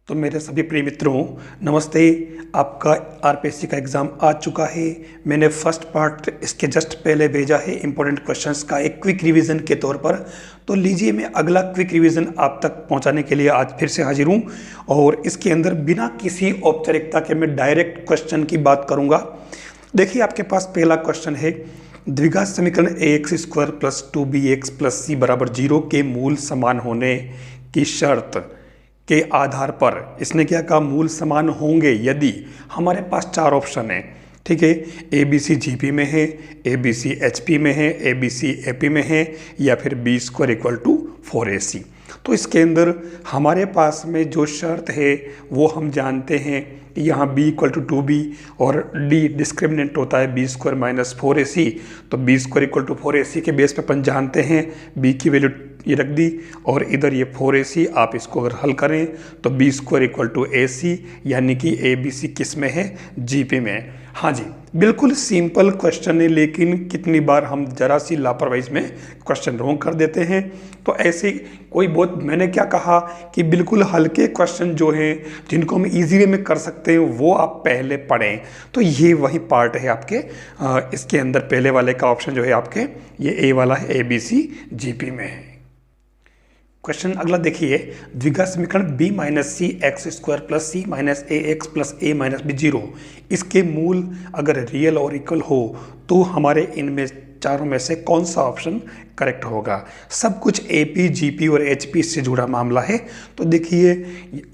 तो मेरे सभी प्रिय मित्रों, नमस्ते। आपका आरपीएससी का एग्ज़ाम आ चुका है। मैंने फर्स्ट पार्ट इसके जस्ट पहले भेजा है इम्पोर्टेंट क्वेश्चंस का एक क्विक रिवीजन के तौर पर। तो लीजिए, मैं अगला क्विक रिवीजन आप तक पहुंचाने के लिए आज फिर से हाजिर हूं और इसके अंदर बिना किसी औपचारिकता के मैं डायरेक्ट क्वेश्चन की बात करूँगा। देखिए, आपके पास पहला क्वेश्चन है, द्विघात समीकरण ax² plus 2bx plus c बराबर 0 के मूल समान होने की शर्त के आधार पर इसने क्या कहा, मूल समान होंगे यदि हमारे पास चार ऑप्शन है। ठीक है, A B C ji P में है, A B C H P में है, A B C A P में है, या फिर b² इक्वल टू 4ac। तो इसके अंदर हमारे पास में जो शर्त है वो हम जानते हैं कि यहाँ b इक्वल टू 2b और d डिस्क्रिमिनेंट होता है b² माइनस 4ac। तो b² इक्वल टू 4ac के बेस पे अपन जानते हैं b की वैल्यू ये रख दी और इधर ये 4ac। आप इसको अगर हल करें तो b² इक्वल टू ac, यानी कि ए बी सी किस में है, जीपी में। हाँ जी, बिल्कुल सिंपल क्वेश्चन है, लेकिन कितनी बार हम जरा सी लापरवाही में क्वेश्चन रॉन्ग कर देते हैं। तो ऐसे कोई बहुत, मैंने क्या कहा कि बिल्कुल हल्के क्वेश्चन जो हैं जिनको हम इजीली में कर सकते हैं वो आप पहले पढ़ें। तो ये वही पार्ट है आपके इसके अंदर पहले वाले का ऑप्शन जो है आपके ये ए वाला है, A B C ji P में है। क्वेश्चन अगला देखिए, द्विघात समीकरण b minus C x² plus C minus A X plus A minus B 0, इसके मूल अगर रियल और इक्वल हो तो हमारे इनमें चारों में से कौन सा ऑप्शन करेक्ट होगा। सब कुछ AP, GP और HP से जुड़ा मामला है। तो देखिए,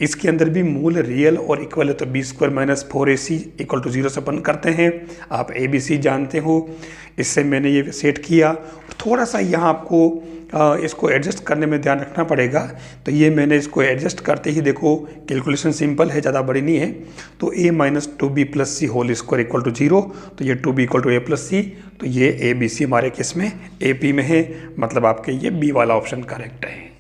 इसके अंदर भी मूल रियल और इक्वल है, तो b² minus 4ac equal to 0 से अपन करते हैं। आप ABC जानते हो, इससे मैंने ये सेट किया। थोड़ा सा यहाँ आपको इसको एडजस्ट करने में ध्यान रखना पड़ेगा। तो ये मैंने इसको एडजस्ट करते ही, देखो कैलकुलेशन सिंपल है, ज़्यादा बड़ी नहीं है। तो a minus 2b plus C whole square equal to 0, तो ये 2b equal to a plus C. तो ये ए बी सी हमारे किस में, AP में है, मतलब आपके ये B वाला ऑप्शन करेक्ट है।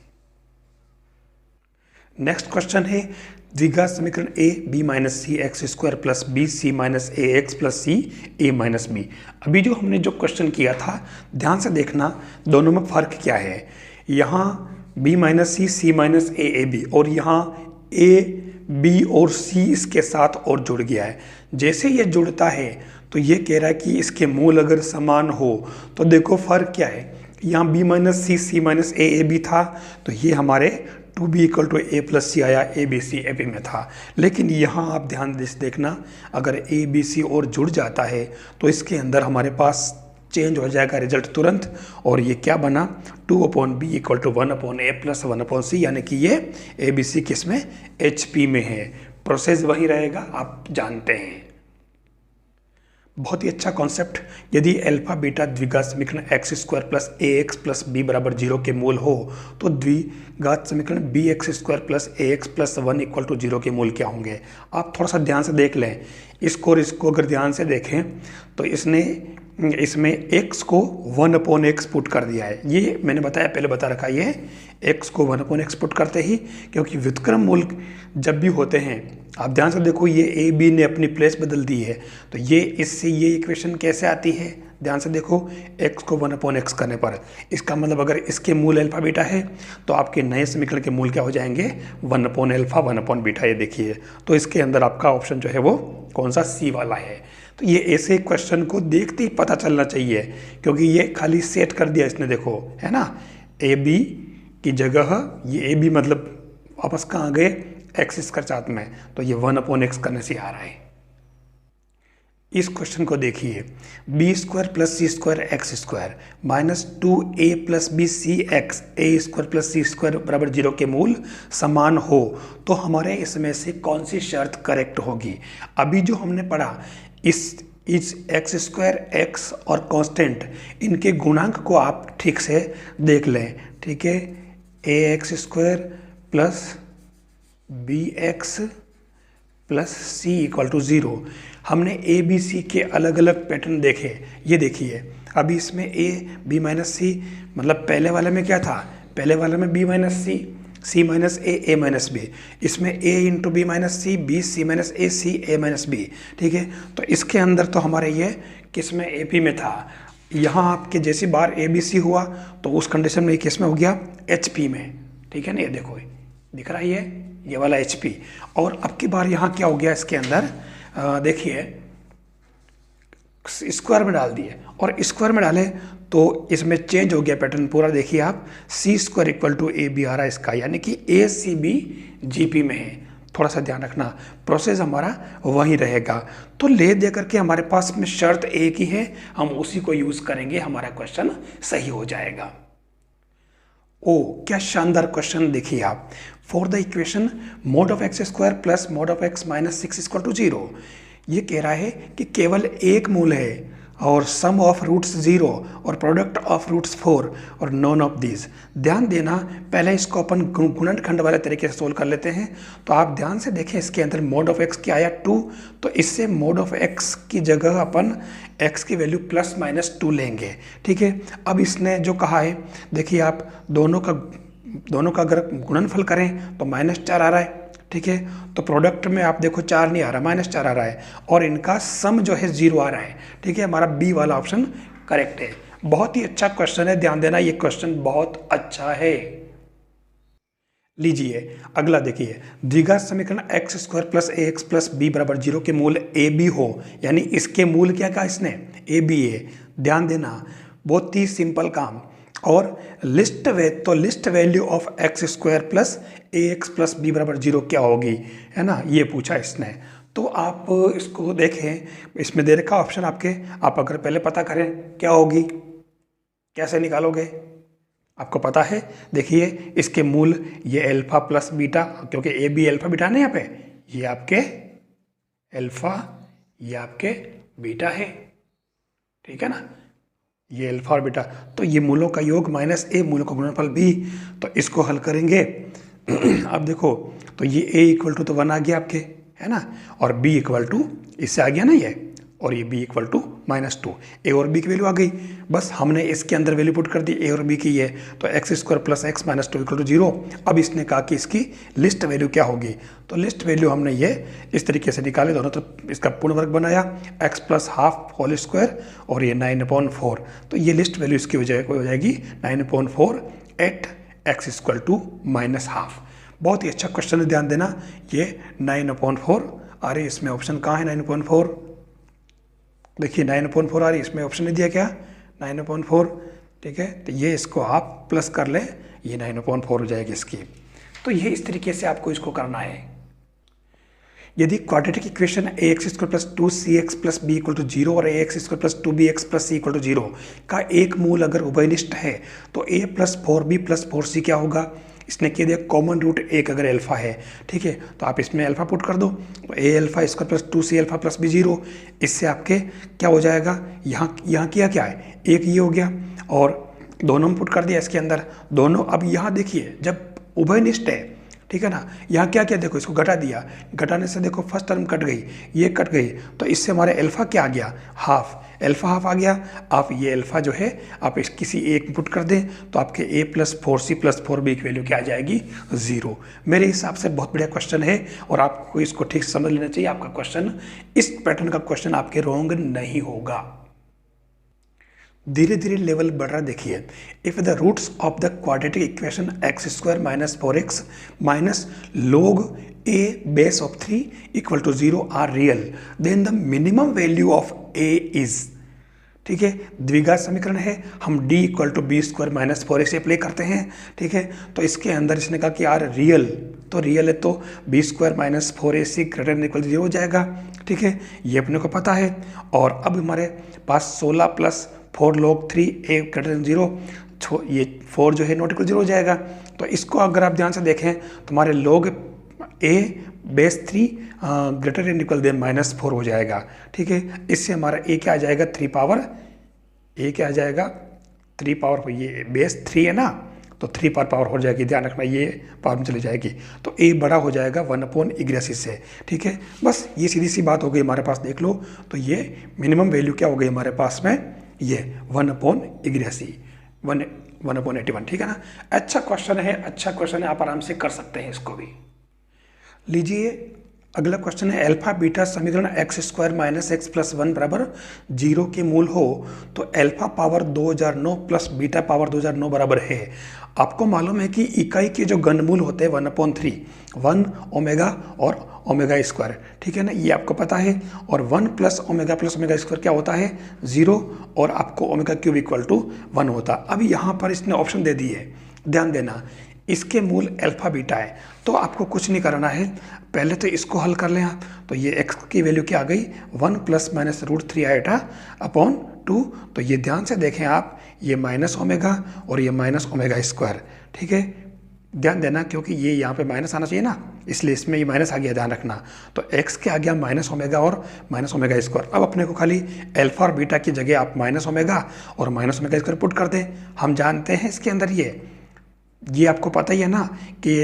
नेक्स्ट क्वेश्चन है, द्विघात समीकरण a b minus C x² plus B C minus A X plus C A minus B. अभी जो हमने जो क्वेश्चन किया था, ध्यान से देखना दोनों में फ़र्क क्या है। यहाँ b minus C minus A B, और यहाँ a b और c इसके साथ और जुड़ गया है। जैसे ये जुड़ता है तो ये कह रहा है कि इसके मूल अगर समान हो, तो देखो फ़र्क क्या है। यहाँ b minus C minus A B था, तो ये हमारे 2b equal to a plus C आया, A B C A P में था। लेकिन यहाँ आप ध्यान से देखना, अगर ए बी सी और जुड़ जाता है तो इसके अंदर हमारे पास चेंज हो जाएगा रिजल्ट तुरंत, और ये क्या बना, 2/b equal to 1/a plus 1/c, यानी कि ये ए बी सी किस में, HP में है। प्रोसेस वही रहेगा, आप जानते हैं। बहुत ही अच्छा कॉन्सेप्ट। यदि अल्फा बीटा द्विघात समीकरण x² plus A X plus B बराबर 0 के मूल हो तो द्विघात समीकरण bx² plus A X plus 1 equal to 0 के मूल क्या होंगे। आप थोड़ा सा ध्यान से देख लें इसको, और इसको अगर ध्यान से देखें तो इसने इसमें x को 1/x पुट कर दिया है। ये मैंने बताया, पहले बता रखा, ये x को 1/x पुट करते ही, क्योंकि व्युत्क्रम मूल जब भी होते हैं, आप ध्यान से देखो, ये ए बी ने अपनी प्लेस बदल दी है। तो ये इससे ये इक्वेशन कैसे आती है, ध्यान से देखो, x को 1/x करने पर, इसका मतलब अगर इसके मूल अल्फा बीटा है तो आपके नए समीकरण के मूल क्या हो जाएंगे, 1/α 1/β। ये देखिए, तो इसके अंदर आपका ऑप्शन जो है वो कौन सा, C वाला है। तो ये ऐसे क्वेश्चन को देखते ही पता चलना चाहिए, क्योंकि ये खाली सेट कर दिया इसने, देखो है ना, ए बी की जगह ये ए बी मतलब वापस कहाँ आ गए, एक्स इसका साथ में, तो ये 1/x करने से आ रहा है। इस क्वेश्चन को देखिए, b² plus c² x² minus 2a plus B C X a² plus c² बराबर 0 के मूल समान हो तो हमारे इसमें से कौन सी शर्त करेक्ट होगी। अभी जो हमने पढ़ा, इस x² x और कांस्टेंट, इनके गुणांक को आप ठीक से देख लें। ठीक है, ax² plus bx plus c equal to 0। हमने ए बी सी के अलग अलग पैटर्न देखे। ये देखिए, अभी इसमें a b माइनस सी, मतलब पहले वाले में क्या था, पहले वाले में b minus C, c minus a minus B, इसमें a into B minus C, b c minus A C a minus B. ठीक है, तो इसके अंदर तो हमारे ये किस में, AP में था। यहाँ आपके जैसी बार ए बी सी हुआ तो उस कंडीशन में ये किस में हो गया, HP में। ठीक है ना, ये देखो दिख रहा है ये ये वाला HP। और अब की बार यहाँ क्या हो गया इसके अंदर, देखिए स्क्वायर में डाल दिए, और स्क्वायर में डाले तो इसमें चेंज हो गया पैटर्न पूरा। देखिए आप C square equal to A B आ रहा है इसका, यानी कि ACB GP में है। थोड़ा सा ध्यान रखना, प्रोसेस हमारा वही रहेगा। तो ले दे करके हमारे पास में शर्त एक ही है, हम उसी को यूज करेंगे, हमारा क्वेश्चन सही हो जाएगा। ओ क्या शानदार क्वेश्चन, देखिए आप, for the equation mod of x square plus mod of x minus 6 equal to 0। ये कह रहा है कि केवल एक मूल है और सम ऑफ रूट्स 0 और प्रोडक्ट ऑफ रूट्स 4 और नॉन ऑफ दीज। ध्यान देना, पहले इसको अपन गुणनखंड वाले तरीके से सोल्व कर लेते हैं। तो आप ध्यान से देखें, इसके अंदर mod ऑफ x क्या आया 2, तो इससे mod ऑफ x की जगह अपन x की वैल्यू प्लस माइनस 2 लेंगे। ठीक है, अब इसने जो कहा है, देखिए आप दोनों का अगर गुणनफल करें तो -4 आ रहा है। ठीक है, तो प्रोडक्ट में आप देखो 4 नहीं आ रहा, -4 आ रहा है, और इनका सम जो है 0 आ रहा है। ठीक है, हमारा बी वाला ऑप्शन करेक्ट है। बहुत ही अच्छा क्वेश्चन है, ध्यान देना, ये क्वेश्चन बहुत अच्छा है। लीजिए अगला देखिए, द्विघात समीकरण x square plus ax plus b बराबर 0 के मूल a b हो, यानी इसके मूल क्या कहा इसने, a b है। ध्यान देना, बहुत ही सिंपल काम। और least value of x square plus ax plus b बराबर 0 क्या होगी, है ना, ये पूछा इसने। तो आप इसको देखें, इसमें दे रखा ऑप्शन आपके, आप अगर पहले पता करें क्या होगी, कैसे निकालोगे, आपको पता है। देखिए इसके मूल ये अल्फा प्लस बीटा, क्योंकि ए बी अल्फा बीटा है ना, यहाँ पे ये आपके अल्फा, ये आपके बीटा है। ठीक है ना, ये अल्फा और बीटा, तो ये मूलों का योग माइनस ए, मूलों का गुणनफल बी। तो इसको हल करेंगे अब देखो, तो ये a इक्वल टू तो 1 आ गया आपके, है ना, और b इक्वल टू इससे आ गया ना ये, और ये b इक्वल टू -2, a और b की वैल्यू आ गई। बस हमने इसके अंदर वैल्यू पुट कर दी a और b की, ये तो x square plus x minus 2 equal to 0। अब इसने कहा कि इसकी लिस्ट वैल्यू क्या होगी, तो लिस्ट वैल्यू हमने ये इस तरीके से निकाले दोनों, तो इसका पूर्ण वर्ग बनाया x plus half whole square और ये 9/4। तो ये लिस्ट वैल्यू इसकी हो जाएगी 9/4 at x equal to -half. बहुत ही अच्छा क्वेश्चन है, ध्यान देना, ये 9/4 आ रही, इसमें ऑप्शन कहाँ है 9/4, देखिए 9/4 आ रही, इसमें ऑप्शन नहीं दिया क्या 9/4। ठीक है, तो ये इसको आप प्लस कर ले, ये 9/4 हो जाएगी इसकी। तो ये इस तरीके से आपको इसको करना है। यदि quadratic equation ax square plus 2cx plus b equal to 0 और ax square plus 2bx plus c equal to 0 का एक मूल अगर उभयनिष्ठ है, तो a plus 4b plus 4c क्या होगा, इसने कह दिया कॉमन रूट 1 अगर अल्फा है। ठीक है, तो आप इसमें अल्फा पुट कर दो, तो a alpha square plus 2c alpha plus b 0। इससे आपके क्या हो जाएगा, यहाँ किया क्या है, एक ये हो गया, और दोनों में पुट कर दिया इसके अंदर दोनों। अब यहाँ देखिए जब उभयनिष्ठ है, ठीक है ना, यहाँ क्या क्या देखो, इसको घटा दिया, घटाने से देखो फर्स्ट टर्म कट गई, ये कट गई, तो इससे हमारे अल्फा क्या आ गया, हाफ, अल्फा हाफ आ गया। आप ये अल्फा जो है आप इस किसी एक पुट कर दें, तो आपके a plus 4c plus 4b की वैल्यू क्या आ जाएगी, 0। मेरे हिसाब से बहुत बढ़िया क्वेश्चन है, और आपको इसको ठीक से समझ लेना चाहिए। आपका क्वेश्चन, इस पैटर्न का क्वेश्चन आपके रॉन्ग नहीं होगा। धीरे धीरे लेवल बढ़ रहा, देखिए, if the roots of the quadratic equation x square minus 4x minus log a base of 3 equal to 0 are real, then the minimum value of a is. ठीक है, द्विघात समीकरण है, हम d equal to B square minus 4x apply करते हैं। ठीक है, तो इसके अंदर इसने कहा कि आर रियल, तो रियल है तो B square minus 4ac greater than equal to 0 हो जाएगा। ठीक है, ये अपने को पता है। और अब हमारे पास 16 plus 4 log 3 a greater than 0, ये 4 जो है नॉट इक्वल 0 हो जाएगा। तो इसको अगर आप ध्यान से देखें तो हमारे log a base 3 greater than equal than -4 हो जाएगा। ठीक है, इससे हमारा a क्या आ जाएगा, 3 पावर, a क्या आ जाएगा 3 पावर, ये बेस 3 है ना, तो 3 पावर हो जाएगी, ध्यान रखना, ये पावर में चली जाएगी, तो a बड़ा हो जाएगा 1/81 से। ठीक है, बस ये सीधी सी बात हो गई हमारे पास, देख लो, तो ये मिनिमम वैल्यू क्या हो गई हमारे पास में, ये 1/81, 1/81। ठीक है ना, अच्छा क्वेश्चन है, अच्छा क्वेश्चन है, आप आराम से कर सकते हैं इसको भी। लीजिए अगला क्वेश्चन है अल्फा बीटा समीकरण x square minus x plus one बराबर 0 के मूल हो तो alpha power 2009 plus beta power 2009 बराबर है। आपको मालूम है कि इकाई के जो घनमूल होते हैं 1/3 1 ओमेगा और ओमेगा स्क्वायर, ठीक है ना, ये आपको पता है। और 1 प्लस ओमेगा स्क्वायर क्या होता है 0 और आपको ओमेगा क्यूब इक्वल टू 1 होता। अब यहाँ पर इसने ऑप्शन दे दी है, ध्यान देना, इसके मूल अल्फा बीटा है। तो आपको कुछ नहीं करना है, पहले तो इसको हल कर लें आप। तो ये x की वैल्यू क्या आ गई 1 प्लस माइनस √3 आएगा अपॉन 2। तो ये ध्यान से देखें आप, ये माइनस ओमेगा और ये माइनस ओमेगा स्क्वायर, ठीक है, ध्यान देना क्योंकि ये यहाँ पे माइनस आना चाहिए ना, इसलिए इसमें ये माइनस आ गया, ध्यान रखना। तो x के आ गया माइनस ओमेगा और माइनस ओमेगा स्क्वायर। अब अपने को खाली अल्फा और बीटा की जगह आप माइनस ओमेगा और माइनस ओमेगा स्क्वायर पुट कर दें। हम जानते हैं इसके अंदर ये आपको पता ही है ना कि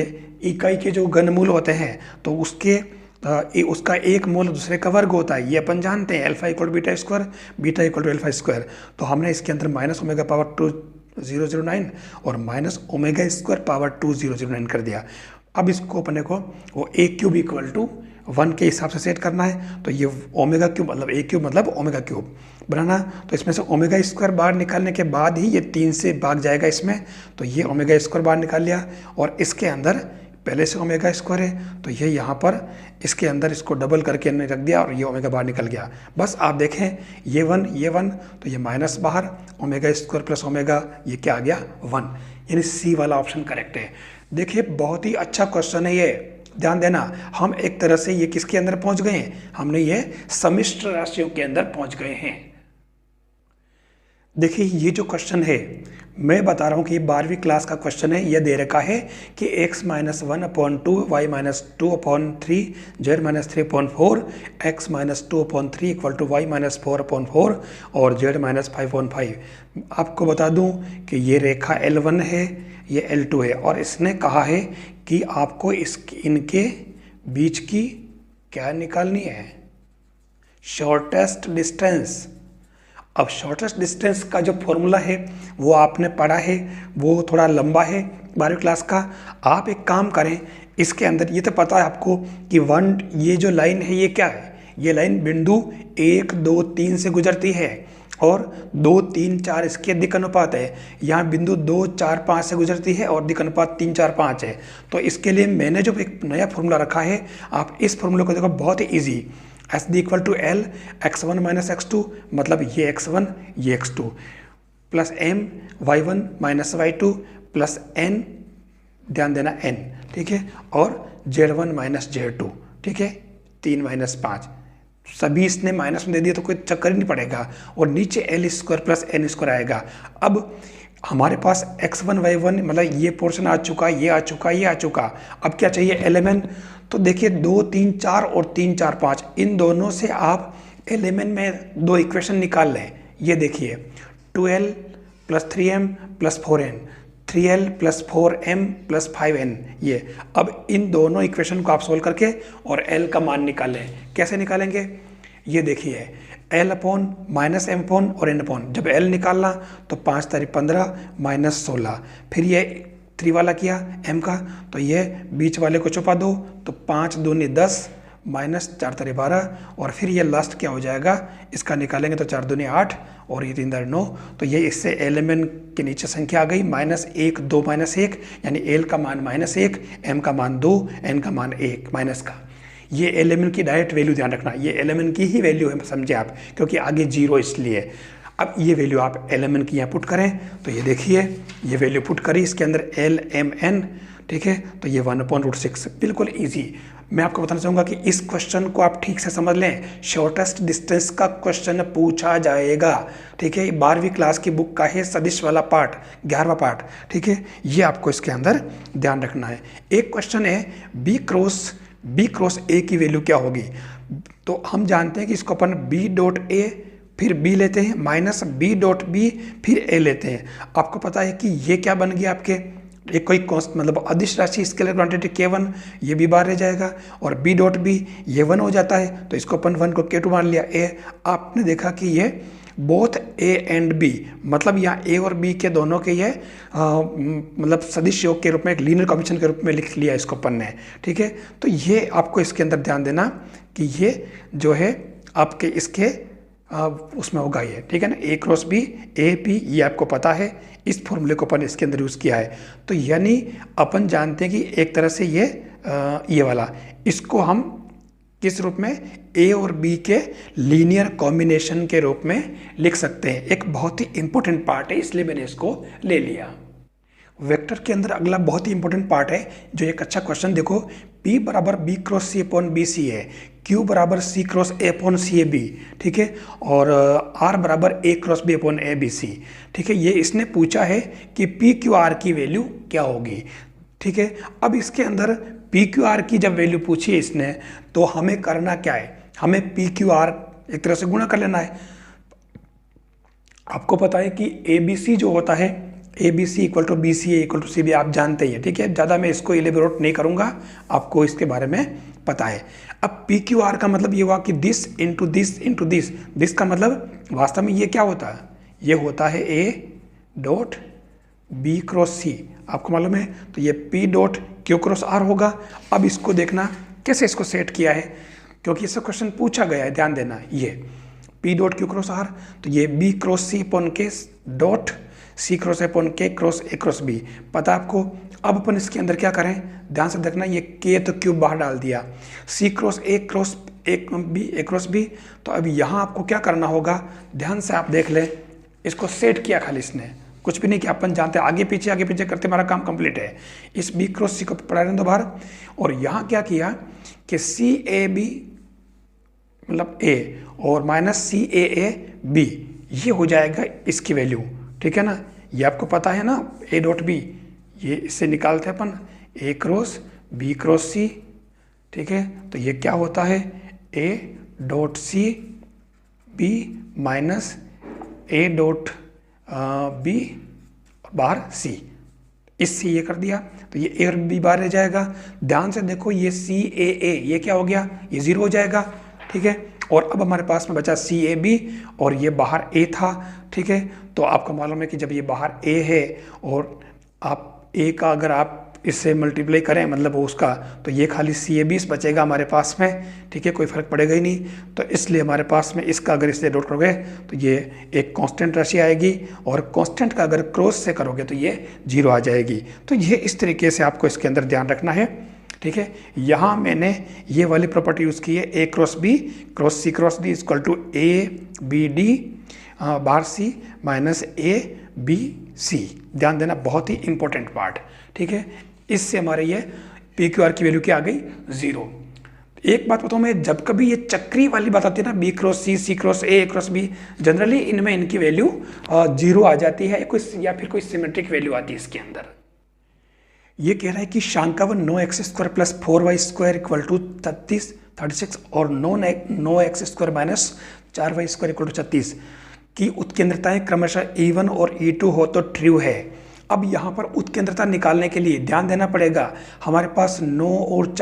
इकाई के जो घनमूल होते हैं तो उसका एक मूल दूसरे का वर्ग होता है, ये अपन जानते हैं, alpha equal beta square, beta equal to alpha square. तो हमने इसके अंदर माइनस ओमेगा पावर 2009 और माइनस ओमेगा स्क्वायर पावर 2009 कर दिया। अब इसको अपने को वो ए क्यूब इक्वल टू 1 के हिसाब से सेट करना है। तो ये ओमेगा क्यूब मतलब ए क्यूब मतलब ओमेगा क्यूब बनाना। तो इसमें से ओमेगा स्क्वायर बाहर निकालने के बाद ही ये 3 से भाग जाएगा इसमें, तो ये ओमेगा स्क्वायर बाहर निकाल लिया। और इसके अंदर पहले से ओमेगा स्क्वायर है तो ये यहाँ पर इसके अंदर इसको डबल करके हमने रख दिया और ये ओमेगा बाहर निकल गया। बस आप देखें ये 1 तो ये माइनस बाहर, ओमेगा स्क्वायर प्लस ओमेगा ये क्या आ गया 1, यानी सी वाला ऑप्शन करेक्ट है। देखिए बहुत ही अच्छा क्वेश्चन है ये, ध्यान देना। हम एक तरह से ये किसके अंदर पहुंच गए हैं, हमने ये समिश्र राशियों के अंदर पहुंच गए हैं। देखिए ये जो क्वेश्चन है मैं बता रहा हूँ कि ये 12वीं क्लास का क्वेश्चन है। यह दे रखा है कि x minus 1/2 y minus 2/3 z minus 3/4 x minus 2/3 equal to y minus 4/4 और z माइनस 5/5। आपको बता दूं कि ये रेखा L1 है, ये L2 है और इसने कहा है कि आपको इनके बीच की क्या निकालनी है, शॉर्टेस्ट डिस्टेंस। अब शॉर्टेस्ट डिस्टेंस का जो फॉर्मूला है वो आपने पढ़ा है, वो थोड़ा लंबा है 12वीं क्लास का। आप एक काम करें, इसके अंदर ये तो पता है आपको कि ये जो लाइन है ये क्या है, ये लाइन बिंदु 1 2 3 से गुजरती है और 2 3 4 इसके दिक् अनुपात है। यहाँ बिंदु 2 4 5 से गुजरती है और दिक् अनुपात 3 4 5 है। तो इसके लिए मैंने जो एक नया फॉर्मूला रखा है, आप इस फॉर्मूले को देखो, बहुत ही easy. S D equal to L x1 minus x2 मतलब ये x1 ये x2 plus m y1 minus y2 plus n, ध्यान देना n, ठीक है, और z1 माइनस z2, ठीक है, 3 माइनस 5 सभी इसने माइनस में दे दिया तो कोई चक्कर ही नहीं पड़ेगा। और नीचे l square plus n square आएगा। अब हमारे पास x1 y1 मतलब ये पोर्शन आ चुका, ये आ चुका, ये आ चुका। अब क्या चाहिए एलिमेंट। तो देखिए 2 3 4 और 3 4 5 इन दोनों से आप एलिमेंट में 2 इक्वेशन निकाल लें। ये देखिए 2l plus 3m plus 4n, 3l plus 4m plus 5n। ये अब इन दोनों इक्वेशन को आप सोल्व करके और l का मान निकालें। कैसे निकालेंगे, ये देखिए l upon minus m upon और n अपॉन। जब l निकालना तो 5 तारीख 15 माइनस 16, फिर ये 3 वाला किया m का, तो ये बीच वाले को छुपा दो तो 5 दूनी 10 माइनस 4 तारीख 12 और फिर ये लास्ट क्या हो जाएगा, इसका निकालेंगे तो 4 दूनी 8 और ये 3 तारीख 9। तो ये इससे एलिमेंट के नीचे संख्या आ गई -1 2 -1, यानी l का मान -1, m का मान 2, n का मान 1 माइनस का। ये एलिमेंट की डायरेक्ट वैल्यू ध्यान रखना, ये एलिमेंट की ही वैल्यू है, समझे आप, क्योंकि आगे 0 इसलिए। अब ये वैल्यू आप एलिमेंट की यहाँ पुट करें तो ये देखिए ये वैल्यू पुट करी इसके अंदर l m n, ठीक है, तो ये 1/√6 बिल्कुल इजी। मैं आपको बताना चाहूँगा कि इस क्वेश्चन को आप ठीक से समझ लें, शॉर्टेस्ट डिस्टेंस का क्वेश्चन पूछा जाएगा, ठीक है। 12वीं क्लास की बुक का है सदिश वाला पार्ट, 11वां पार्ट, ठीक है, ये आपको इसके अंदर ध्यान रखना है। एक क्वेश्चन है b क्रॉस a की वैल्यू क्या होगी। तो हम जानते हैं कि इसको अपन b डॉट a फिर b लेते हैं माइनस b डॉट b फिर a लेते हैं। आपको पता है कि ये क्या बन गया आपके, एक कोई कॉन्स्ट मतलब अदिश राशि स्केलर क्वांटिटी k1, ये भी बाहर रह जाएगा और b डॉट b ये 1 हो जाता है, तो इसको अपन 1 को k2 मान लिया। a आपने देखा कि ये बोथ ए एंड बी, मतलब यहाँ ए और बी के दोनों के ये मतलब सदिश योग के रूप में, एक लीनियर कॉम्बिनेशन के रूप में लिख लिया इसको अपन ने, ठीक है। तो ये आपको इसके अंदर ध्यान देना कि ये जो है आपके इसके उसमें होगा ये, ठीक है ना, ए क्रॉस बी, ए बी, ये आपको पता है, इस फॉर्मूले को अपन इसके अंदर यूज़ किया है। तो यानी अपन जानते हैं कि एक तरह से ये वाला, इसको हम किस रूप में, ए और बी के लीनियर कॉम्बिनेशन के रूप में लिख सकते हैं। एक बहुत ही इंपॉर्टेंट पार्ट है, इसलिए मैंने इसको ले लिया। वेक्टर के अंदर अगला बहुत ही इंपॉर्टेंट पार्ट है, जो एक अच्छा क्वेश्चन देखो, P बराबर B cross C upon B C है, Q बराबर C cross A upon C A B, ठीक है, और R बराबर A cross B upon A B C, ठीक है। ये इसने पूछा है कि P Q R की वैल्यू क्या होगी, ठीक है। अब इसके अंदर P Q R की जब वैल्यू पूछी है इसने, तो हमें करना क्या है, हमें P Q R एक तरह से गुणा कर लेना है। आपको पता है कि ए बी सी जो होता है, A B C equal to B C A equal to C B, आप जानते ही हैं, ठीक है। ज़्यादा मैं इसको इलेबोरेट नहीं करूँगा, आपको इसके बारे में पता है। अब पी क्यू आर का मतलब ये हुआ कि this into this into this, this का मतलब वास्तव में ये क्या होता है, ये होता है A dot B cross C, आपको मालूम है। तो ये P dot Q cross R होगा। अब इसको देखना कैसे इसको सेट किया है, क्योंकि इससे क्वेश्चन पूछा गया है, ध्यान देना। ये P dot Q cross R, तो ये B cross C upon K dot C cross upon K cross A cross B, पता आपको। अब अपन इसके अंदर क्या करें, ध्यान से देखना, ये के तो क्यूब बाहर डाल दिया, C cross A cross A B, A cross B. तो अब यहाँ आपको क्या करना होगा, ध्यान से आप देख लें, इसको सेट किया खाली इसने, कुछ भी नहीं किया। अपन जानते हैं आगे पीछे करते हमारा काम कंप्लीट है। इस बी क्रॉस सी को पढ़ा रहे दो बाहर, और यहाँ क्या किया कि सी ए बी मतलब ए और माइनस सी ए बी, ये हो जाएगा इसकी वैल्यू, ठीक है ना। ये आपको पता है ना, ए डॉट बी, ये इससे निकालते हैं अपन A cross B cross C, ठीक है। तो ये क्या होता है, A dot C B minus A dot B बाहर सी, इससे ये कर दिया, तो ये ए और बी बाहर रह जाएगा। ध्यान से देखो, ये सी ए ये क्या हो गया, ये जीरो हो जाएगा, ठीक है। और अब हमारे पास में बचा सी ए बी, और ये बाहर ए था, ठीक है। तो आपको मालूम है कि जब ये बाहर ए है और आप ए का अगर आप इससे मल्टीप्लाई करें, मतलब वो उसका, तो ये खाली सी ए बी बचेगा हमारे पास में, ठीक है, कोई फर्क पड़ेगा ही नहीं। तो इसलिए हमारे पास में इसका अगर इससे डॉट करोगे तो ये एक कांस्टेंट राशि आएगी, और कांस्टेंट का अगर क्रॉस से करोगे तो ये जीरो आ जाएगी। तो ये इस तरीके से आपको इसके अंदर ध्यान रखना है, ठीक है। यहाँ मैंने ये वाली प्रॉपर्टी यूज़ की है, A cross B cross C cross D equal to A B D bar C minus A B C. ध्यान देना, बहुत ही इंपॉर्टेंट पार्ट, ठीक है। इससे हमारे ये पी क्यू आर की वैल्यू क्या आ गई, जीरो। एक बात बताऊँ मैं, जब कभी ये चक्री वाली बात आती है ना, B cross C cross A cross B, generally इनमें इनकी वैल्यू जीरो आ जाती है, या फिर कोई सिमेट्रिक वैल्यू आती है इसके अंदर। ये कह रहा है कि शांकावन 9x² plus 4y² equal to 36 और 9x² minus 4y² equal to 36 की उत्केंद्रताएं क्रमशः E1 और E2 हो तो ट्रू है। अब यहाँ पर उत्केंद्रता निकालने के लिए ध्यान देना पड़ेगा, हमारे पास 9 और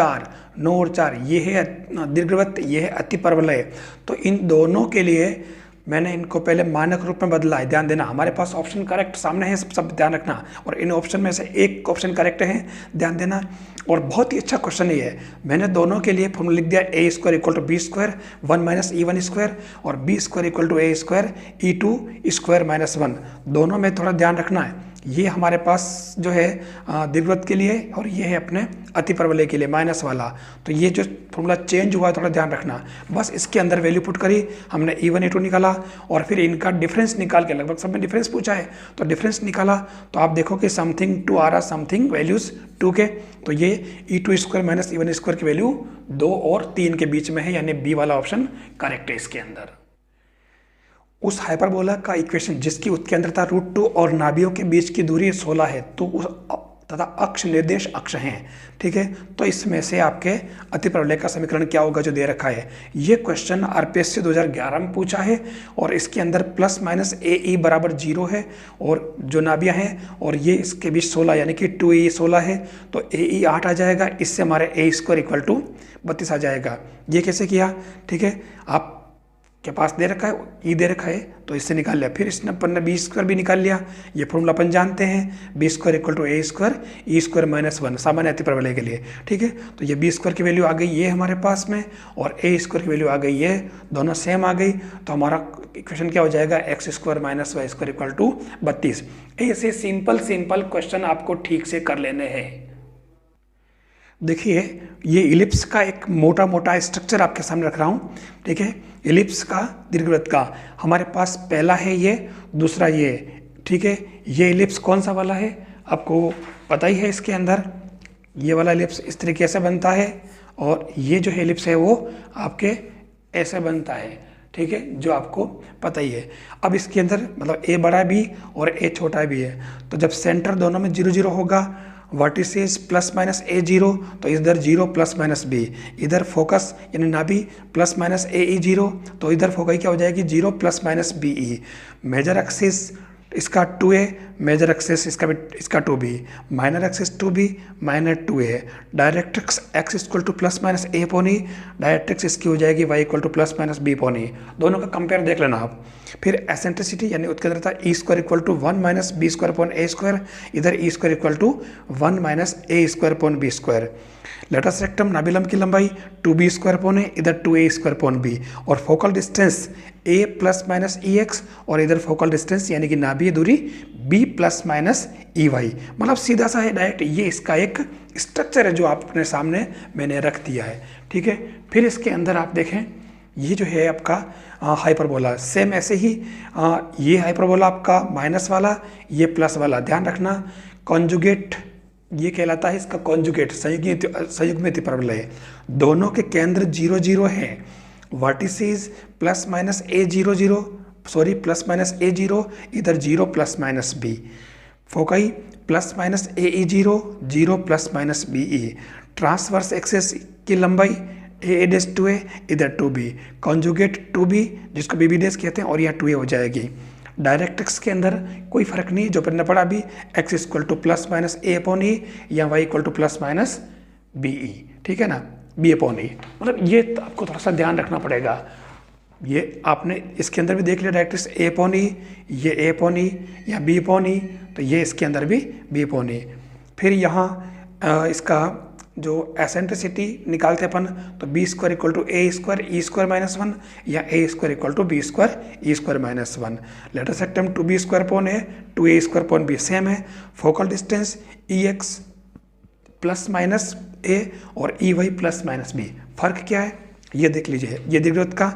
4 ये है दीर्घवृत्त, ये है अतिपरवलय। तो इन दोनों के लिए मैंने इनको पहले मानक रूप में बदला है। ध्यान देना, हमारे पास ऑप्शन करेक्ट सामने है, सब ध्यान रखना, और इन ऑप्शन में से एक ऑप्शन करेक्ट है, ध्यान देना। और बहुत ही अच्छा क्वेश्चन ये है, मैंने दोनों के लिए फॉर्मूला लिख दिया, a square equal to B square 1 minus E1 square, और b square equal to A square E2 square minus 1। दोनों में थोड़ा ध्यान रखना है, ये हमारे पास जो है दीर्घवृत्त के लिए, और ये है अपने अतिपरवलय के लिए माइनस वाला। तो ये जो फॉर्मूला चेंज हुआ है, थोड़ा ध्यान रखना। बस इसके अंदर वैल्यू पुट करी हमने, E1 E2 निकाला, और फिर इनका डिफरेंस निकाल के, लगभग सब में डिफरेंस पूछा है, तो डिफरेंस निकाला, तो आप देखो कि समथिंग 2 आ रहा, समथिंग वैल्यूज 2 के। तो ये E2 square minus E1 square की वैल्यू 2 और 3 के बीच में है, यानी बी वाला ऑप्शन करेक्ट है इसके अंदर। उस हाइपरबोला का इक्वेशन जिसकी उत्केंद्रता √2 और नाभियों के बीच की दूरी 16 है, तो उस तथा अक्ष निर्देश अक्ष हैं, ठीक है। तो इसमें से आपके अतिपरवलय का समीकरण क्या होगा जो दे रखा है। ये क्वेश्चन आरपीएससी 2011 में पूछा है, और इसके अंदर प्लस माइनस AE बराबर 0 है, और जो नाभियाँ हैं, और ये इसके बीच 16 यानी कि 2AE 16 है, तो AE 8 आ जाएगा, इससे हमारे A² इक्वल टू 32 आ जाएगा। ये कैसे किया, ठीक है। आप के पास दे रखा है, ई दे रखा है, तो इससे निकाल लिया। फिर इसने अपन ने बी स्क्वायर भी निकाल लिया। ये फॉर्मूला अपन जानते हैं, B square equal to A square E square minus 1 सामान्य अतिप्रवलय के लिए। ठीक है, तो ये बी स्क्वायर की वैल्यू आ गई ये हमारे पास में, और ए स्क्वायर की वैल्यू आ गई ये, दोनों सेम आ गई। तो हमारा इक्वेशन क्या हो जाएगा, X square minus Y square equal to 32। ऐसे सिंपल क्वेश्चन आपको ठीक से कर लेने हैं। देखिए ये इलिप्स का एक मोटा मोटा स्ट्रक्चर आपके सामने रख रहा हूँ। ठीक है, इलिप्स का, दीर्घवृत्त का हमारे पास पहला है ये, दूसरा ये। ठीक है, ये इलिप्स कौन सा वाला है आपको पता ही है। इसके अंदर ये वाला इलिप्स इस तरीके से बनता है, और ये जो इलिप्स है वो आपके ऐसे बनता है। ठीक है, जो आपको पता ही है। अब इसके अंदर मतलब ए बड़ा भी और ए छोटा भी है, तो जब सेंटर दोनों में 0 0 होगा, वर्टिसेस प्लस माइनस ए 0, तो इधर 0 प्लस माइनस बी, इधर फोकस यानी नाभि प्लस माइनस ए ई 0, तो इधर फोकस क्या हो जाएगी 0 plus minus b e. Major axis इसका 2a, मेजर एक्सिस इसका 2b, minor axis 2b, minor 2a। Directrix x equal to plus minus a upon e, directrix इसकी हो जाएगी y equal to plus minus b upon e. दोनों का compare देख लेना आप। फिर एसेंट्रिसिटी यानी उत्केंद्रता e square equal to 1 minus b square upon a square, इधर e square equal to 1 minus A square upon b square. Latus rectum नाभिलंब की लंबाई 2b स्क्वायर अपॉन ए, इधर 2a स्क्वायर अपॉन बी, और focal distance a plus minus e x, और इधर focal distance यानी कि नाभीय दूरी b plus minus e y. मतलब सीधा सा है डायरेक्ट, ये इसका एक स्ट्रक्चर है जो अपने सामने मैंने रख दिया है। ठीक है, फिर इसके अंदर आप देखें ये जो है आपका हाइपरबोला, सेम ऐसे ही ये हाइपरबोला आपका माइनस वाला, ये प्लस वाला। ध्यान रखना कॉन्जुगेट ये कहलाता है इसका कॉन्जुगेट, संयुग्मित परवलय। दोनों के केंद्र 0 0 हैं। Vertices plus minus a 0 0, sorry plus minus a 0, इधर 0 plus minus b. Foci plus minus a e 0 0 plus minus b e. Transverse axis की लंबाई ए डेस 2a, इधर 2b। कॉन्जुगेट 2b जिसको बी बी डेस कहते हैं, और यहाँ 2a हो जाएगी। डायरेक्ट्रिक्स के अंदर कोई फर्क नहीं जो पढ़ना पड़ा अभी, x equal to plus minus a upon e, या y equal to plus minus b e. ठीक है ना, b अपॉन ई। मतलब ये आपको थोड़ा सा ध्यान रखना पड़ेगा। ये आपने इसके अंदर भी देख लिया डायरेक्ट्रिक्स ए अपॉन ई, ये a अपॉन ई या b अपॉन ई, तो ये इसके अंदर भी b अपॉन ई। फिर यहाँ इसका जो एसेंट्रिसिटी निकालते अपन, तो B square equal to A square E square minus 1, या a square equal to B square E square minus 1। Latus rectum 2b square upon a 2a square upon b same है। Focal distance e x plus minus a और e y plus minus b. फर्क क्या है ये देख लीजिए, ये दीर्घवृत्त का,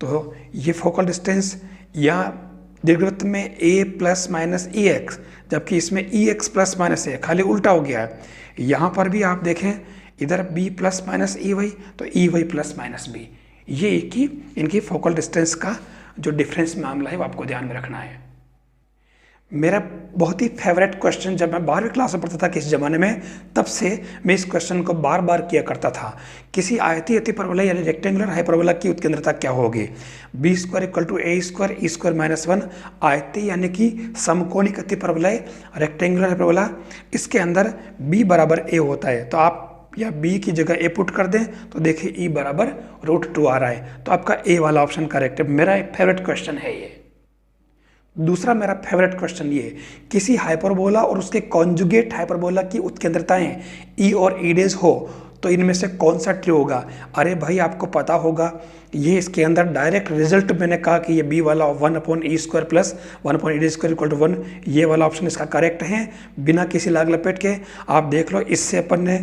तो ये फोकल डिस्टेंस या दीर्घवृत्त में a plus minus e x, जबकि इसमें ई एक्स प्लस माइनस ए, खाली उल्टा हो गया है। यहाँ पर भी आप देखें इधर b plus minus e y, तो e y plus minus b. ये एक ही इनकी फोकल डिस्टेंस का जो डिफरेंस मामला है वो आपको ध्यान में रखना है। मेरा बहुत ही फेवरेट क्वेश्चन जब मैं 12वीं क्लास में पढ़ता था किस ज़माने में, तब से मैं इस क्वेश्चन को बार बार किया करता था। किसी आयतीय अतिपरवलय यानी रेक्टेंगुलर हाइपरबोला की उत्केंद्रता क्या होगी। B square equal to A square E square minus 1। आयतीय यानी कि समकोणिक अतिपरवलय रेक्टेंगुलर हाइपरबोला, इसके अंदर b बराबर a होता है, तो आप या b की जगह a पुट कर दें तो देखिए e बराबर √2 आ रहा है, तो आपका a वाला ऑप्शन करेक्ट है। मेरा एक फेवरेट क्वेश्चन है ये। दूसरा मेरा फेवरेट क्वेश्चन ये, किसी हाइपरबोला और उसके कॉन्जुगेट हाइपरबोला की उत्केंद्रताएं ई और ई डेज हो तो इनमें से कौन सा ट्रू होगा। अरे भाई आपको पता होगा, ये इसके अंदर डायरेक्ट रिजल्ट मैंने कहा कि ये बी वाला 1 upon E square plus 1 upon E D square equal to 1, ये वाला ऑप्शन इसका करेक्ट है बिना किसी लाग लपेट के। आप देख लो, इससे अपन ने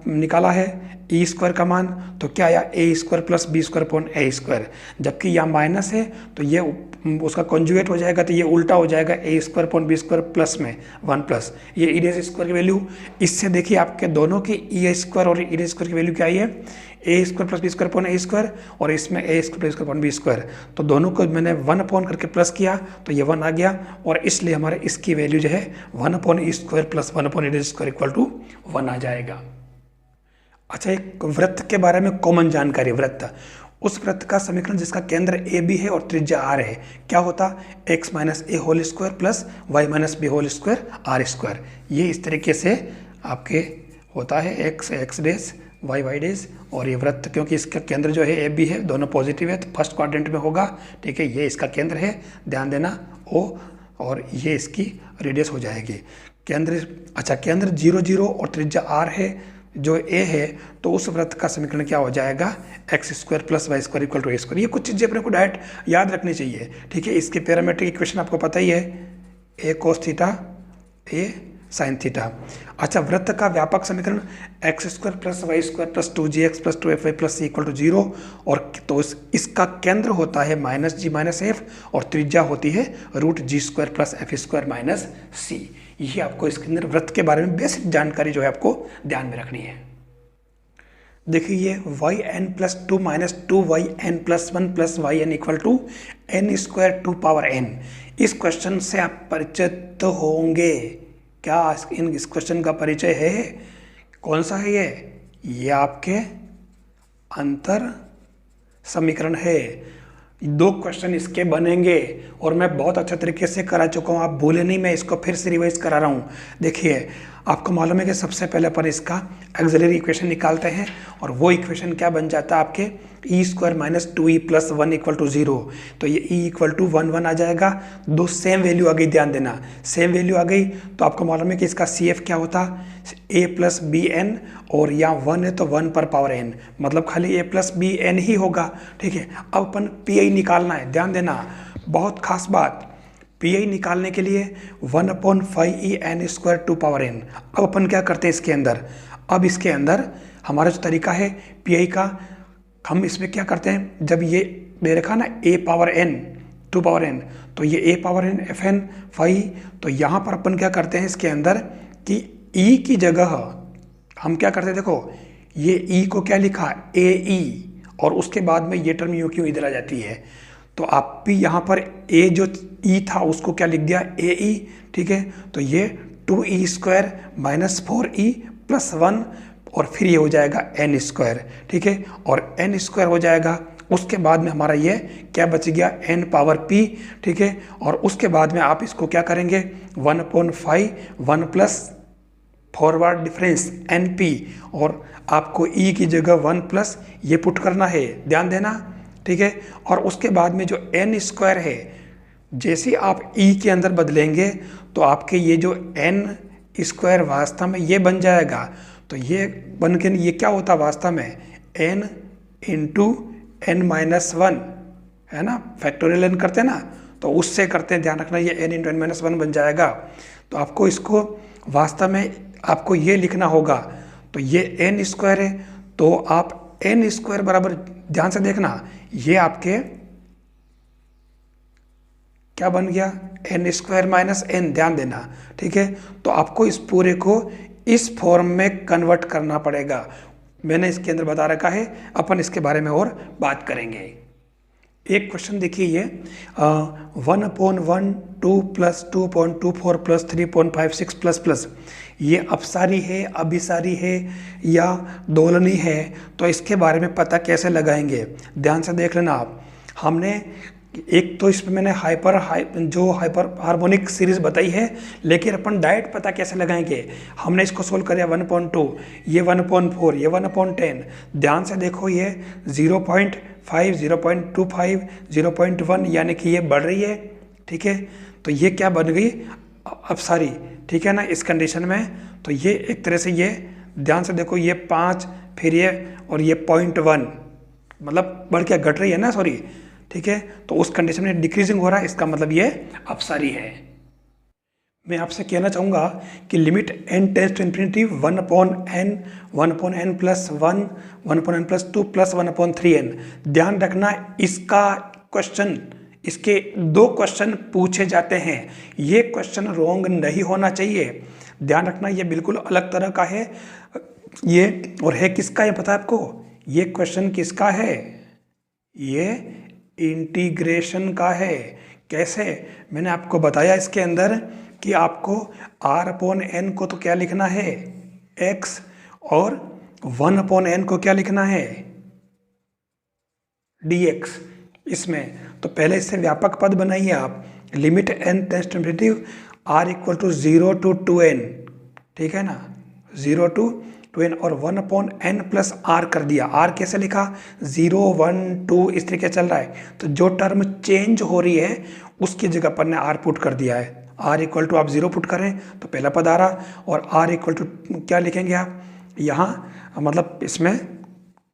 निकाला है ई स्क्वायर का मान, तो क्या आया a square plus b square upon a square, जबकि यहाँ माइनस है तो ये उसका कॉन्जुगेट हो जाएगा, तो ये उल्टा हो जाएगा a square upon b square plus में 1 प्लस ये ई डेज स्क्वायर की वैल्यू। इससे देखिए आपके दोनों की ई स्क्वायर और ई डेज स्क्वायर की वैल्यू क्या आई है, a square plus b square upon a square, और इसमें a square plus square upon b square, तो दोनों को मैंने 1 अपॉन करके प्लस किया तो ये 1 आ गया, और इसलिए हमारे इसकी वैल्यू जो है 1 upon E square plus 1 upon E dash square equal to 1 आ जाएगा। अच्छा, एक वृत्त के बारे में कॉमन जानकारी। वृत्त, उस वृत्त का समीकरण जिसका केंद्र ए बी है और त्रिज्या आर है, क्या होता, X minus A whole square plus Y minus B whole square R square. ये इस तरीके से आपके होता है, X X dash Y Y dash, और ये वृत्त क्योंकि इसका केंद्र जो है ए बी है, दोनों पॉजिटिव है तो फर्स्ट क्वाड्रेंट में होगा। ठीक है, ये इसका केंद्र है, ध्यान देना ओ, और ये इसकी रेडियस हो जाएगी। केंद्र, अच्छा केंद्र 0 0 और त्रिज्या r है जो a है, तो उस वृत्त का समीकरण क्या हो जाएगा, x² + y² = a²। ये कुछ चीज़ें अपने को डायरेक्ट याद रखनी चाहिए। ठीक है, इसके पैरामीट्रिक इक्वेशन आपको पता ही है, a cos θ a sin θ। अच्छा, वृत्त का व्यापक समीकरण x² + y² + 2gx + 2fy + c = 0, और तो इसका केंद्र होता है -g - f और त्रिज्या होती है √g² + f² - c। ये आपको इसके अंदर वृत्त के बारे में बेसिक जानकारी जो है आपको ध्यान में रखनी है। देखिए ये yn + 2 - 2yn + 1 + yn = n²2n। इस क्वेश्चन से आप परिचित होंगे क्या? इस क्वेश्चन का परिचय है? कौन सा है ये आपके अंतर समीकरण है। 2 क्वेश्चन इसके बनेंगे और मैं बहुत अच्छे तरीके से करा चुका हूँ, आप भूले नहीं, मैं इसको फिर से रिवाइज करा रहा हूँ। देखिए आपको मालूम है कि सबसे पहले अपन इसका एक्सिलरी इक्वेशन निकालते हैं और वो इक्वेशन क्या बन जाता है आपके e² - 2e + 1 = 0। तो ये e = 1 1 आ जाएगा, 2 सेम वैल्यू आ गई, ध्यान देना सेम वैल्यू आ गई। तो आपको मालूम है कि इसका CF क्या होता, a + bn, और यहाँ 1 है तो 1 पर पावर n, मतलब खाली a + bn ही होगा। ठीक है, अब अपन PI निकालना है, ध्यान देना बहुत खास बात, PI निकालने के लिए 1/5 n²2n। अब अपन क्या करते हैं इसके अंदर, अब इसके अंदर हमारा जो तरीका है PI का, हम इसमें क्या करते हैं, जब ये दे रखा ना a⁴n 2n, तो ये a⁴n fn phi, तो यहाँ पर अपन क्या करते हैं इसके अंदर कि e की जगह हम क्या करते हैं, देखो ये e को क्या लिखा ae, और उसके बाद में ये टर्म यूं क्यों इधर आ जाती है, तो आप भी यहाँ पर a जो e था उसको क्या लिख दिया ae। ठीक है, तो ये 2e² - 4e + 1, और फिर ये हो जाएगा n²। ठीक है, और n² हो जाएगा, उसके बाद में हमारा ये क्या बच गया n⁻p। ठीक है, और उसके बाद में आप इसको क्या करेंगे 1/5 1 प्लस फॉरवर्ड डिफरेंस np, और आपको e की जगह 1 प्लस ये पुट करना है, ध्यान देना। ठीक है, और उसके बाद में जो n² है, जैसे आप e के अंदर बदलेंगे तो आपके ये जो n² वास्तव में ये बन जाएगा, तो ये बन के ये क्या होता वास्तव में n × n-1 है ना, फैक्टोरियल n करते हैं ना, तो उससे करते हैं, ध्यान रखना ये n × n-1 बन जाएगा। तो आपको इसको वास्तव में आपको ये लिखना होगा, तो ये n² है, तो आप n² बराबर, ध्यान से देखना, ये आपके क्या बन गया n² - n, ध्यान देना। ठीक है, तो आपको इस पूरे को इस फॉर्म में कन्वर्ट करना पड़ेगा, मैंने इसके अंदर बता रखा है, अपन इसके बारे में और बात करेंगे। एक क्वेश्चन देखिए ये 1/1 2 + 2.24 + 3.56 ये अपसारी है, अभिसारी है या दोलनी है, तो इसके बारे में पता कैसे लगाएंगे, ध्यान से देख लेना आप। हमने एक तो इसमें मैंने हाइपर हार्मोनिक सीरीज बताई है, लेकिन अपन डायरेक्ट पता कैसे लगाएंगे, हमने इसको सोल्व किया 1/2, ये 1/4, ये 1/10, ध्यान से देखो ये 0.5 0.25 0.1, यानी कि ये बढ़ रही है। ठीक है, तो ये क्या बन गई अपसारी। ठीक है ना, इस कंडीशन में तो ये एक तरह से ये ध्यान से देखो ये 5, फिर ये और ये 0.1, मतलब बढ़ के घट रही है ना, सॉरी। ठीक है, तो उस कंडीशन में डिक्रीजिंग हो रहा है, इसका मतलब ये अपसारी है। मैं आपसे कहना चाहूँगा कि limit n tends to infinity 1/n 1/n + 1 1/n + 2 + 1/3n। ध्यान रखना इसका क्वेश्चन, इसके 2 क्वेश्चन पूछे जाते हैं, ये क्वेश्चन रॉन्ग नहीं होना चाहिए, ध्यान रखना, ये बिल्कुल अलग तरह का है ये, और है किसका ये पता है आपको, ये क्वेश्चन किसका है, ये इंटीग्रेशन का है। कैसे, मैंने आपको बताया इसके अंदर कि आपको r/n को तो क्या लिखना है x, और 1/n को क्या लिखना है dx। इसमें तो पहले इससे व्यापक पद बनाइए आप, limit n tends to infinity r = 0 to 2n। ठीक है ना, 0 to 2n और 1/n प्लस आर कर दिया। आर कैसे लिखा, 0 1 2 इस तरीके चल रहा है, तो जो टर्म चेंज हो रही है उसकी जगह पर ने आर पुट कर दिया है। आर इक्वल टू आप 0 पुट करें तो पहला पद आ रहा, और आर इक्वल टू क्या लिखेंगे आप यहाँ, मतलब इसमें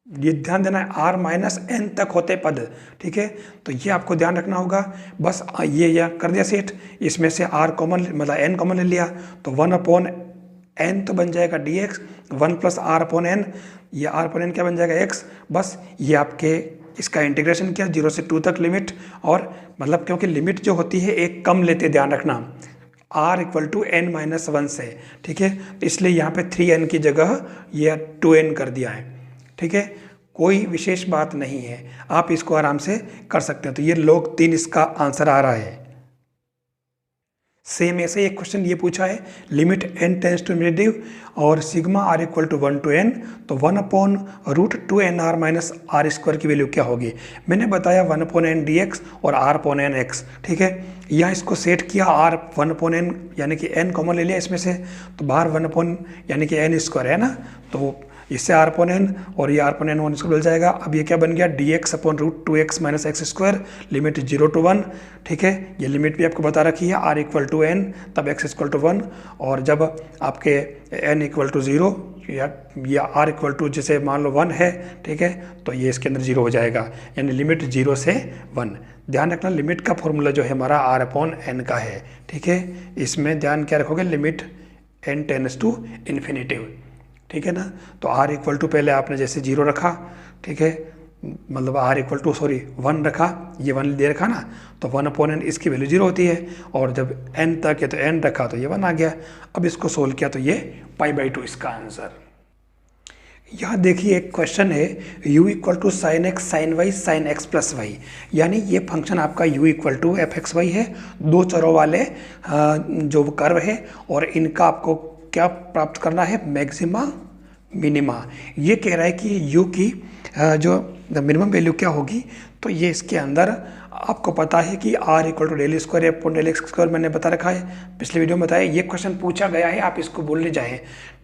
ये ध्यान देना है आर माइनस एन तक होते पद, ठीक है, तो ये आपको ध्यान रखना होगा। बस ये कर दिया सेट, इसमें से आर कॉमन मतलब एन कॉमन ले लिया, तो 1/n तो बन जाएगा dx, 1 plus R upon N, ये आर अपॉन एन क्या बन जाएगा x। बस ये आपके इसका इंटीग्रेशन किया 0 से 2 तक लिमिट, और मतलब क्योंकि लिमिट जो होती है एक कम लेते, ध्यान रखना, r इक्वल टू n-1 से, ठीक है, तो इसलिए यहाँ पे 3n की जगह ये 2n कर दिया है, ठीक है, कोई विशेष बात नहीं है, आप इसको आराम से कर सकते हैं। तो ये log 3 इसका आंसर आ रहा है। सेम ऐसे एक क्वेश्चन ये पूछा है, limit n tends to negative और sigma r equal to 1 to n, तो 1/√2nr माइनस आर स्क्वायर की वैल्यू क्या होगी। मैंने बताया 1/n dx और r/n x, ठीक है, यहाँ इसको सेट किया, r 1/n यानी कि n कॉमन ले लिया इसमें से, तो बाहर 1 यानी कि n स्क्वायर है ना, तो इससे r/n और ये r/n 1 इसको मिल जाएगा। अब ये क्या बन गया, dx/√2x minus x square, limit 0 to 1, ठीक है, ये लिमिट भी आपको बता रखी है, r इक्वल टू n तब x इक्वल टू 1, और जब आपके n इक्वल टू 0 या r इक्वल टू जैसे मान लो 1 है, ठीक है, तो ये इसके अंदर 0 हो जाएगा, यानी लिमिट 0 से 1। ध्यान रखना लिमिट का फॉर्मूला जो है हमारा r/n का है, ठीक है, इसमें ध्यान क्या रखोगे, limit n tends to infinity, ठीक है ना। तो r इक्वल टू पहले आपने जैसे 0 रखा, ठीक है, मतलब r इक्वल टू 1 रखा, ये 1 दे रखा ना, तो 1/n इसकी वैल्यू 0 होती है, और जब n तक है तो n रखा तो ये 1 आ गया। अब इसको सोल्व किया तो ये π/2 इसका आंसर। यहाँ देखिए एक क्वेश्चन है, u equal to sine X sine Y sine X plus Y, यानी ये फंक्शन आपका u इक्वल टू fxy है, दो चरों वाले जो कर्व है, और इनका आपको क्या प्राप्त करना है, मैक्सिमा मिनिमा। ये कह रहा है कि u की जो मिनिमम वैल्यू क्या होगी, तो ये इसके अंदर आपको पता है कि r equal to del square F upon del X square मैंने बता रखा है, पिछले वीडियो में बताया, ये क्वेश्चन पूछा गया है, आप इसको बोलने जाएँ,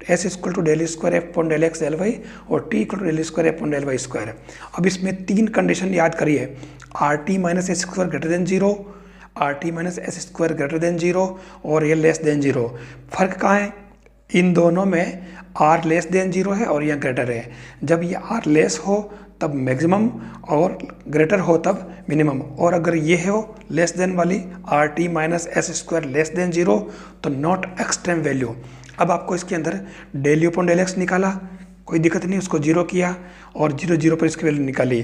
s equal to del square F upon del X del Y और t equal to del square F upon del Y square. अब इसमें 3 कंडीशन याद करिए, rt minus S square greater than 0, rt minus S square greater than 0 और ये less than 0। फर्क कहाँ है, इन दोनों में r लेस देन 0 है और यह ग्रेटर है। जब ये r लेस हो तब मैक्सिमम और ग्रेटर हो तब मिनिमम, और अगर ये हो लेस देन वाली rt minus S square less than 0 तो नॉट एक्सट्रीम वैल्यू। अब आपको इसके अंदर del U upon del X निकाला, कोई दिक्कत नहीं, उसको 0 किया और 0 0 पर इसकी वैल्यू निकाली,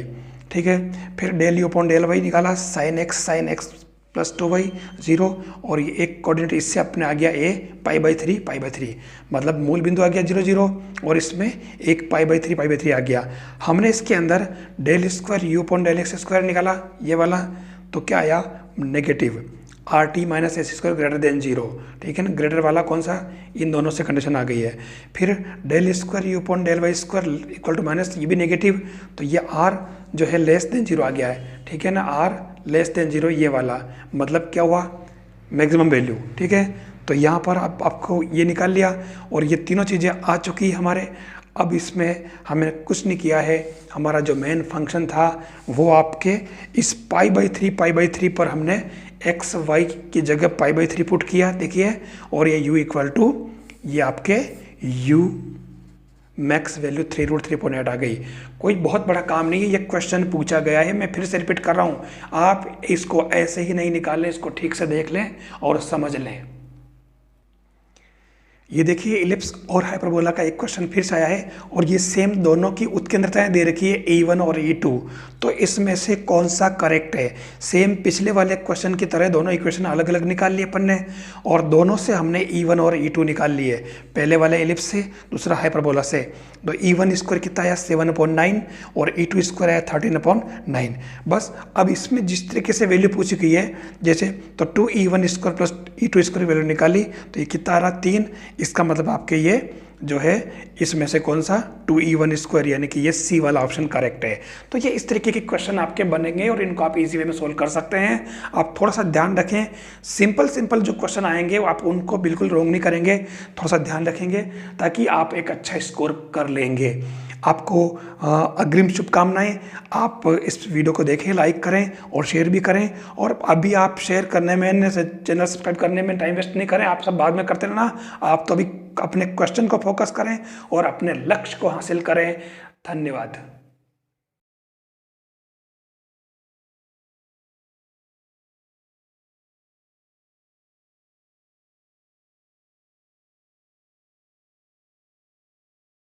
ठीक है, फिर del U upon del Y निकाला, साइन एक्स प्लस 2y 0, और ये एक कोऑर्डिनेट इससे अपने आ गया a π/3, मतलब मूल बिंदु आ गया 0 0, और इसमें एक π/3 आ गया। हमने इसके अंदर del square U upon del X square निकाला, ये वाला, तो क्या आया, negative rt minus S square greater than 0, ठीक है ना, ग्रेटर वाला कौन सा, इन दोनों से कंडीशन आ गई है। फिर del square U upon del Y square equal to minus, ये भी नेगेटिव, तो ये r जो है लेस देन 0 आ गया है, ठीक है ना, r लेस देन 0 ये वाला, मतलब क्या हुआ, मैक्सिमम वैल्यू, ठीक है। तो यहाँ पर आपको ये निकाल लिया, और ये तीनों चीज़ें आ चुकी है हमारे। अब इसमें हमें कुछ नहीं किया है, हमारा जो मेन फंक्शन था वो आपके इस π/3 पर हमने एक्स वाई की जगह π/3 पुट किया, देखिए, और ये u इक्वल टू ये आपके u मैक्स वैल्यू 3√3.8 आ गई। कोई बहुत बड़ा काम नहीं है, ये क्वेश्चन पूछा गया है, मैं फिर से रिपीट कर रहा हूँ, आप इसको ऐसे ही नहीं निकाल लें, इसको ठीक से देख लें और समझ लें। ये देखिए इलिप्स और हाइपरबोला का एक क्वेश्चन फिर से आया है, और ये सेम दोनों की उत्केंद्रताएं दे रखी है E1 और E2, तो इसमें से कौन सा करेक्ट है। सेम पिछले वाले क्वेश्चन की तरह दोनों इक्वेशन अलग अलग निकाल लिए अपन ने, और दोनों से हमने E1 और E2 निकाल लिए, पहले वाले इलिप्स से, दूसरा हाइपरबोला से। तो E1 स्क्वायर कितना आया 7/9 और E2 स्क्वायर आया 13/9। बस अब इसमें जिस तरीके से वैल्यू पूछी गई है, जैसे तो 2E1 square plus E2 square value निकाली, तो ये कितना आ रहा 3, इसका मतलब आपके ये जो है इसमें से कौन सा 2e1 यानी कि ये सी वाला ऑप्शन करेक्ट है। तो ये इस तरीके के क्वेश्चन आपके बनेंगे और इनको आप इजी वे में सोल्व कर सकते हैं। आप थोड़ा सा ध्यान रखें, सिंपल जो क्वेश्चन आएंगे वो आप उनको बिल्कुल रोंग नहीं करेंगे, थोड़ा सा ध्यान रखेंगे ताकि आप एक अच्छा स्कोर कर लेंगे। आपको अग्रिम शुभकामनाएं। आप इस वीडियो को देखें, लाइक करें और शेयर भी करें। और अभी आप शेयर करने में, चैनल सब्सक्राइब करने में टाइम वेस्ट नहीं करें, आप सब बाद में करते रहना। आप तो अभी अपने क्वेश्चन को फोकस करें और अपने लक्ष्य को हासिल करें। धन्यवाद।